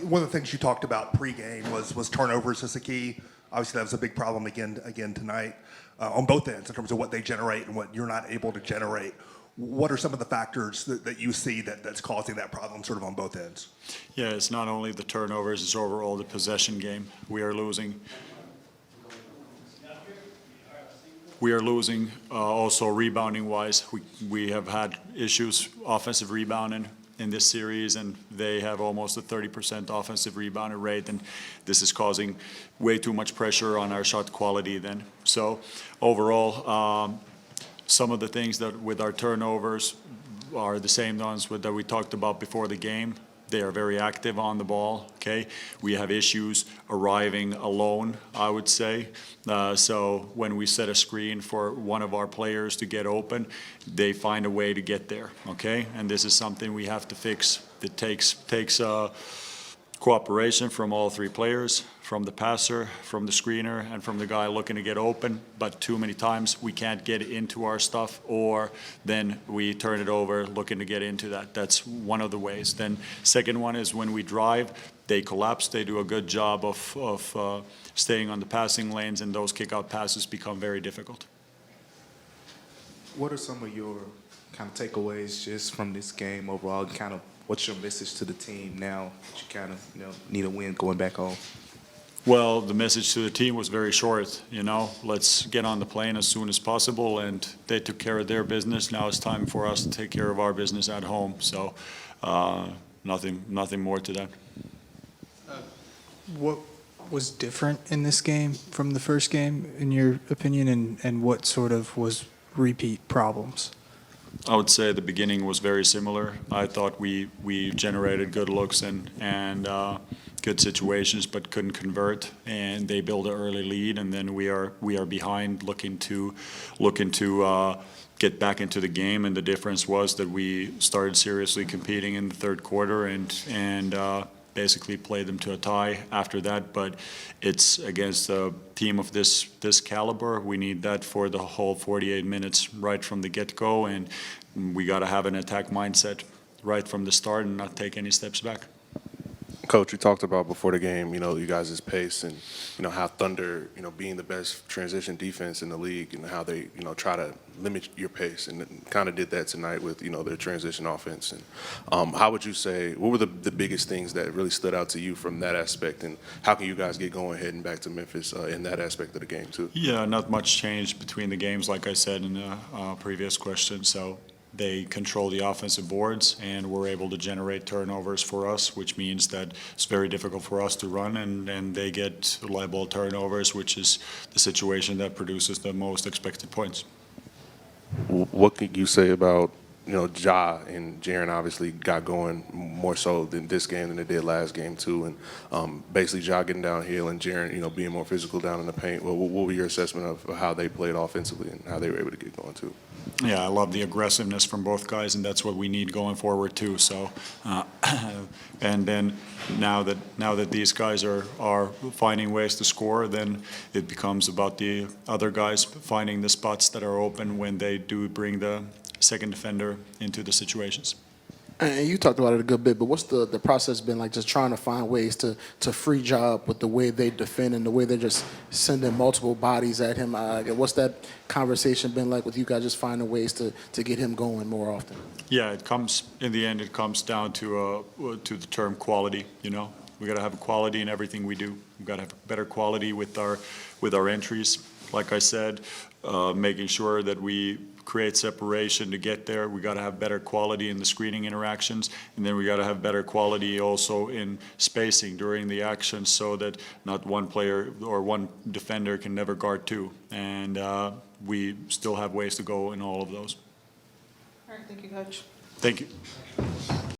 One of the things you talked about pregame was turnovers as a key. Obviously, that was a big problem again tonight on both ends in terms of what they generate and what you're not able to generate. What are some of the factors that you see that's causing that problem sort of on both ends? Yeah, it's not only the turnovers, it's overall the possession game. We are losing. We are losing also rebounding-wise. We have had issues offensive rebounding in this series, and they have almost a 30% offensive rebounding rate, and this is causing way too much pressure on our shot quality then. So overall, some of the things that with our turnovers are the same ones that we talked about before the game. They are very active on the ball, okay? We have issues arriving alone, I would say. So when we set a screen for one of our players to get open, they find a way to get there, okay? And this is something we have to fix. It takes cooperation from all three players, from the passer, from the screener, and from the guy looking to get open. But too many times we can't get into our stuff, or then we turn it over looking to get into that. That's one of the ways. Then second one is when we drive, they collapse. They do a good job of staying on the passing lanes, and those kick-out passes become very difficult. What are some of your kind of takeaways just from this game overall? Kind of what's your message to the team now that you kind of need a win going back home? Well, the message to the team was very short. Let's get on the plane as soon as possible, and they took care of their business. Now it's time for us to take care of our business at home. So, nothing more to that. What was different in this game from the first game, in your opinion, and what sort of was repeat problems? I would say the beginning was very similar. I thought we generated good looks and good situations, but couldn't convert. And they build an early lead, and then we are behind, looking to get back into the game. And the difference was that we started seriously competing in the third quarter and basically played them to a tie after that. But it's against a team of this caliber. We need that for the whole 48 minutes right from the get-go, and we got to have an attack mindset right from the start and not take any steps back. Coach, you talked about before the game, you guys' pace and, how Thunder, being the best transition defense in the league and how they, try to limit your pace, and kind of did that tonight with, their transition offense. And how would you say, what were the biggest things that really stood out to you from that aspect, and how can you guys get going heading back to Memphis in that aspect of the game too? Yeah, not much change between the games, like I said in the previous question. So they control the offensive boards, and we're able to generate turnovers for us, which means that it's very difficult for us to run, and they get live ball turnovers, which is the situation that produces the most expected points. What can you say about, Ja and Jaren obviously got going more so than this game than they did last game too, and basically Ja getting downhill and Jaren, being more physical down in the paint. What were your assessment of how they played offensively and how they were able to get going too? Yeah, I love the aggressiveness from both guys, and that's what we need going forward too. So, and then now that these guys are finding ways to score, then it becomes about the other guys finding the spots that are open when they do bring the second defender into the situations. And you talked about it a good bit, but what's the process been like, just trying to find ways to free Ja up with the way they defend and the way they're just sending multiple bodies at him? What's that conversation been like with you guys, just finding ways to get him going more often? Yeah, in the end, it comes down to the term quality. We got to have a quality in everything we do. We've got to have better quality with our entries. Like I said, making sure that we create separation to get there. We got to have better quality in the screening interactions, and then we got to have better quality also in spacing during the action, so that not one player or one defender can never guard two. And we still have ways to go in all of those. All right, thank you, Coach. Thank you.